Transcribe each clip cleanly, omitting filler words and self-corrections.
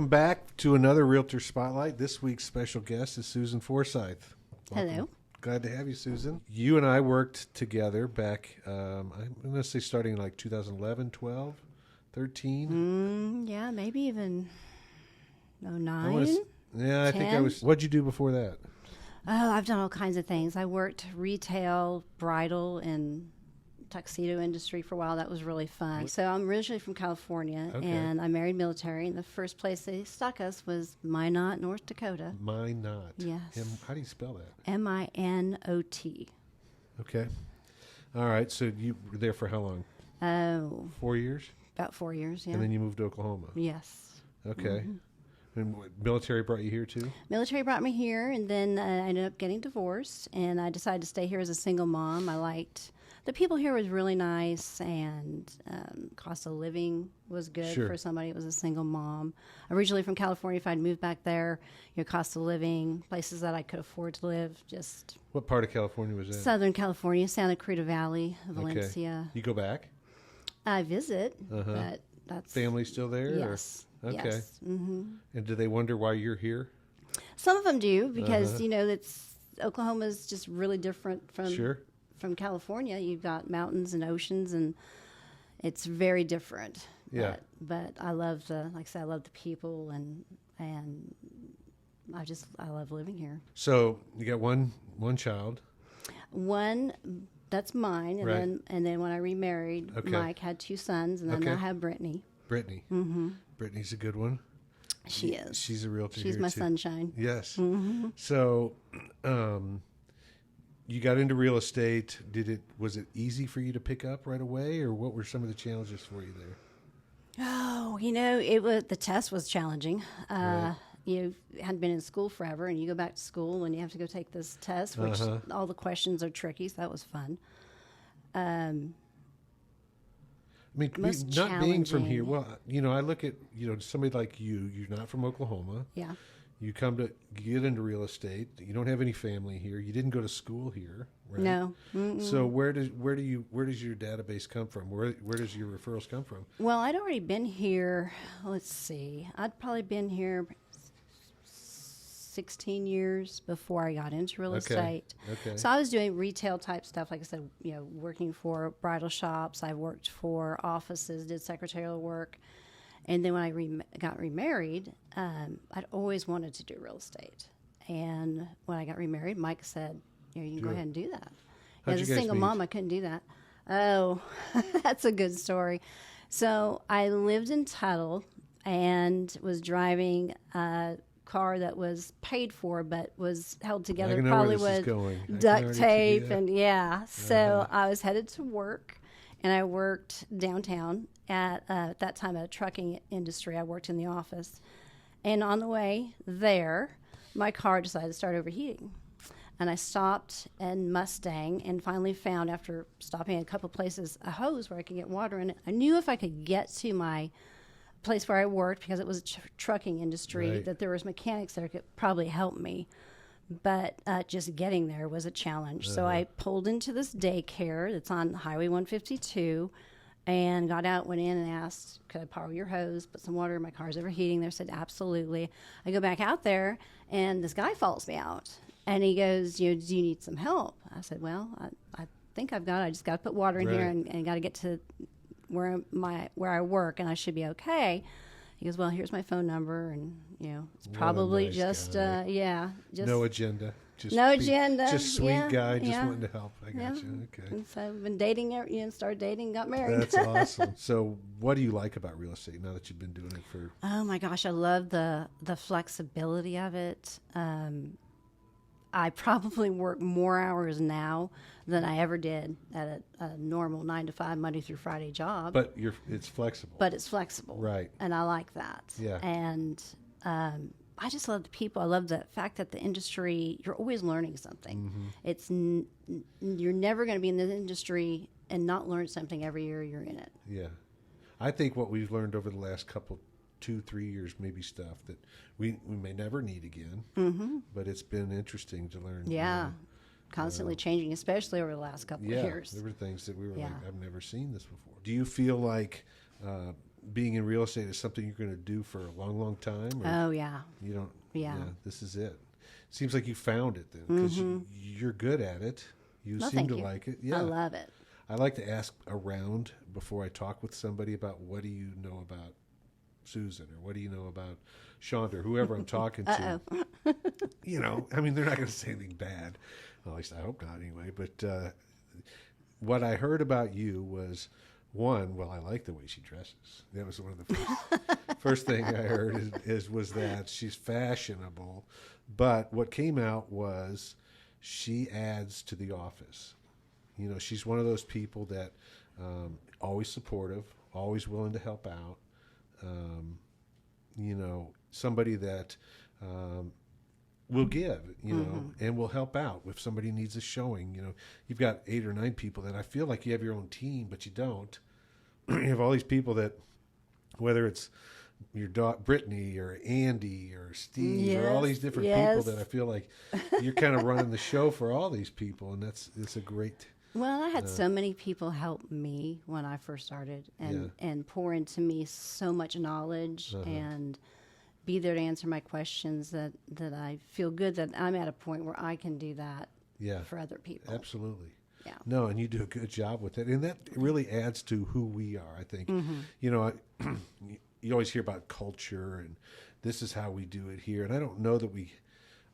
Welcome back to another Realtor Spotlight. This week's special guest is Susan Forsythe. Welcome. Hello. Glad to have you, Susan. You and I worked together back, I'm going to say starting in like 2011, 12, 13. Yeah, maybe even 09. Yeah, I think I was. What'd you do before that? Oh, I've done all kinds of things. I worked retail, bridal, and tuxedo industry for a while. That was really fun. So I'm originally from California, and I married military. And the first place they stuck us was Minot, North Dakota. Minot. Yes. How do you spell that? Minot. Okay. All right. So you were there for how long? Oh. 4 years? About 4 years, yeah. And then you moved to Oklahoma? Yes. Okay. And military brought you here too? Military brought me here, and then I ended up getting divorced, and I decided to stay here as a single mom. I liked the people here was really nice, and cost of living was good for somebody who was a single mom. Originally from California, if I'd moved back there, cost of living, places that I could afford to live, just... What part of California was that? Southern California, Santa Cruz Valley, Valencia. Okay. You go back? I visit, but that's... Family still there? Yes. Or? Okay. Yes. Mm-hmm. And do they wonder why you're here? Some of them do, because, Oklahoma's just really different from California. You've got mountains and oceans, and it's very different. Yeah. But I love I love the people, and I love living here. So you got one child. One, that's mine, and then when I remarried, Mike had 2 sons, and then I have Brittany. Brittany. Mm-hmm. Brittany's a good one. She is. She's a realtor. She's my sunshine. Yes. Mm-hmm. So, you got into real estate. Was it easy for you to pick up right away, or what were some of the challenges for you there? Oh, the test was challenging. You hadn't been in school forever, and you go back to school, and you have to go take this test, which all the questions are tricky, so that was fun. Not being from here, well, I look at, somebody like you, you're not from Oklahoma. Yeah. You come to get into real estate. You don't have any family here. You didn't go to school here, right? No. Mm-mm. So where does your database come from? Where does your referrals come from? Well, I'd already been here. Let's see. I'd probably been here 16 years before I got into real estate. Okay. So I was doing retail type stuff, like I said, working for bridal shops. I worked for offices, did secretarial work. And then when I got remarried, I'd always wanted to do real estate. And when I got remarried, Mike said, you can go ahead and do that. As a single mom, I couldn't do that. Oh, that's a good story. So I lived in Tuttle and was driving a car that was paid for but was held together probably with duct tape. So I was headed to work, and I worked downtown at that time a trucking industry. I worked in the office, and on the way there, my car decided to start overheating, and I stopped in Mustang and finally found, after stopping at a couple places, a hose where I could get water in it. I knew if I could get to my place where I worked, because it was a trucking industry, that there was mechanics there that could probably help me. But just getting there was a challenge. So I pulled into this daycare that's on Highway 152 and got out, went in and asked, could I borrow your hose, put some water in my car's overheating? They said, absolutely. I go back out there, and this guy follows me out. And he goes, do you need some help? I said, well, I think I've got it. I just got to put water in here and got to get to where I work, and I should be okay. He goes, well, here's my phone number, and it's probably just no agenda, just sweet guy, just wanting to help. I got you. Okay. And so I've been dating, started dating, got married. That's awesome. So, what do you like about real estate now that you've been doing it for? Oh my gosh, I love the flexibility of it. I probably work more hours now than I ever did at a normal 9-to-5 Monday through Friday job. But it's flexible. But it's flexible. Right. And I like that. Yeah. And I just love the people. I love the fact that the industry, you're always learning something. Mm-hmm. You're never going to be in the industry and not learn something every year you're in it. Yeah. I think what we've learned over the last 2-3 years, maybe stuff that we may never need again, but it's been interesting to learn. Yeah, constantly changing, especially over the last couple of years. There were things that we were like, I've never seen this before. Do you feel like being in real estate is something you're going to do for a long, long time? Or Oh, yeah. you don't? Yeah. This is it. Seems like you found it then, because you're good at it. You Well, seem thank to you. like it. Yeah, I love it. I like to ask around before I talk with somebody about what do you know about Susan, or what do you know about Shonda, or whoever I'm talking to. You know, I mean, they're not going to say anything bad. Well, at least I hope not anyway. But what I heard about you was, one, well, I like the way she dresses. That was one of the first thing I heard was that she's fashionable. But what came out was she adds to the office. You know, she's one of those people that always supportive, always willing to help out. You know, somebody that will give, you know, and will help out if somebody needs a showing. You know, you've got 8 or 9 people that I feel like you have your own team, but you don't. You have all these people that, whether it's your Brittany or Andy or Steve or all these different people that I feel like you're kind of running the show for all these people, and it's a great. Well, I had so many people help me when I first started and pour into me so much knowledge and be there to answer my questions that I feel good that I'm at a point where I can do that for other people. Absolutely. Yeah. No, and you do a good job with it. And that really adds to who we are, I think. You know, you always hear about culture and this is how we do it here. And I don't know that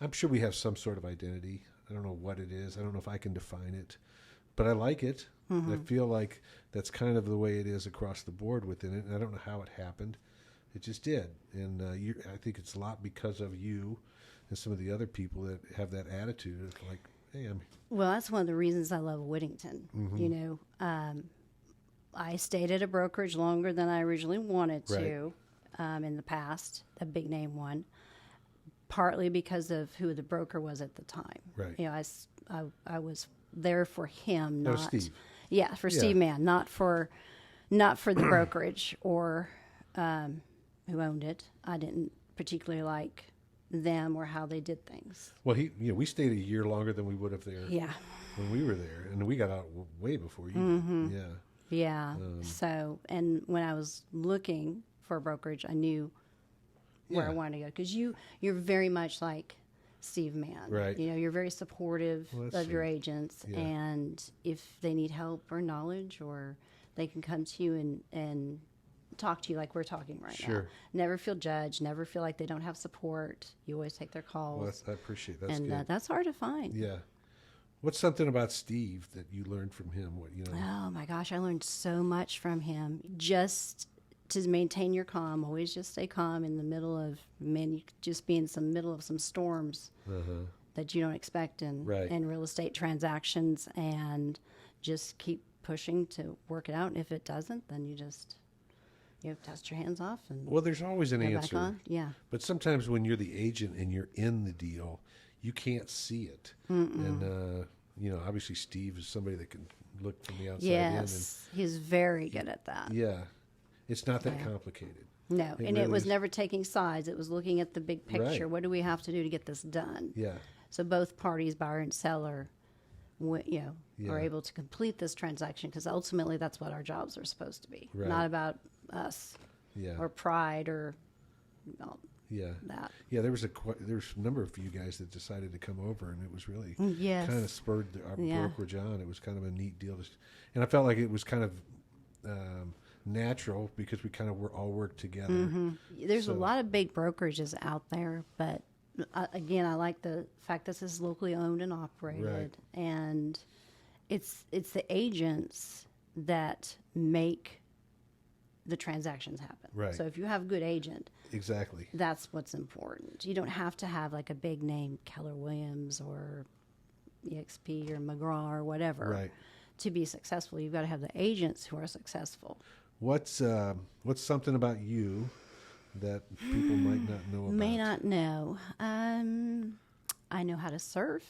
I'm sure we have some sort of identity. I don't know what it is. I don't know if I can define it. But I like it. I feel like that's kind of the way it is across the board within it. And I don't know how it happened. It just did. And I think it's a lot because of you and some of the other people that have that attitude. It's like, hey, Well, that's one of the reasons I love Whittington. You know, I stayed at a brokerage longer than I originally wanted to in the past, a big name one, partly because of who the broker was at the time. Right. You know, I was there for him, not Steve. Yeah, for Steve Mann, not for the brokerage or who owned it. I didn't particularly like them or how they did things. Well, we stayed a year longer than we would have there. Yeah. When we were there, and we got out way before you did. Yeah. Yeah. So, and when I was looking for a brokerage, I knew where I wanted to go because you're very much like Steve Mann. Right. You know, you're very supportive of your agents, and if they need help or knowledge, or they can come to you and talk to you like we're talking right now. Never feel judged. Never feel like they don't have support. You always take their calls. Well, I appreciate that. And that's hard to find. Yeah. What's something about Steve that you learned from him? Oh my gosh, I learned so much from him. Just to maintain your calm, always just stay calm in the middle of, you could just be in the middle of some storms that you don't expect in real estate transactions, and just keep pushing to work it out. And if it doesn't, then you just dust your hands off and there's always an answer. Back on. Yeah. But sometimes when you're the agent and you're in the deal, you can't see it. And obviously Steve is somebody that can look from the outside in. Yes, he's very good at that. Yeah. It's not that complicated. No, it was never taking sides. It was looking at the big picture. Right. What do we have to do to get this done? Yeah. So both parties, buyer and seller, are able to complete this transaction, because ultimately that's what our jobs are supposed to be. Right. Not about us or pride or that. Yeah, there was a number of you guys that decided to come over, and it was really kind of spurred our brokerage on. It was kind of a neat deal. And I felt like it was kind of natural because we kind of all worked together. There's a lot of big brokerages out there, but again, I like the fact this is locally owned and operated, and it's the agents that make the transactions happen. Right. So if you have a good agent, exactly, that's what's important. You don't have to have like a big name, Keller Williams or EXP or McGraw or whatever, to be successful. You've got to have the agents who are successful. What's something about you that people might not know about? May not know. I know how to surf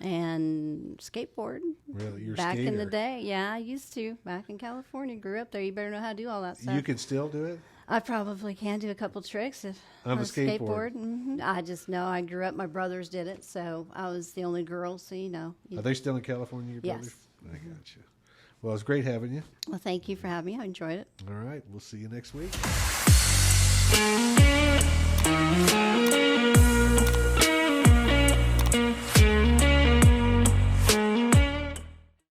and skateboard. Really? You're a back skater. in the day. Yeah, I used to. Back in California, grew up there. You better know how to do all that stuff. You can still do it? I probably can do a couple tricks if on a skateboard. I just know I grew up. My brothers did it, so I was the only girl. So Are they still in California? Your brothers? Yes. I got you. Well, it's great having you. Well, thank you for having me. I enjoyed it. All right. We'll see you next week.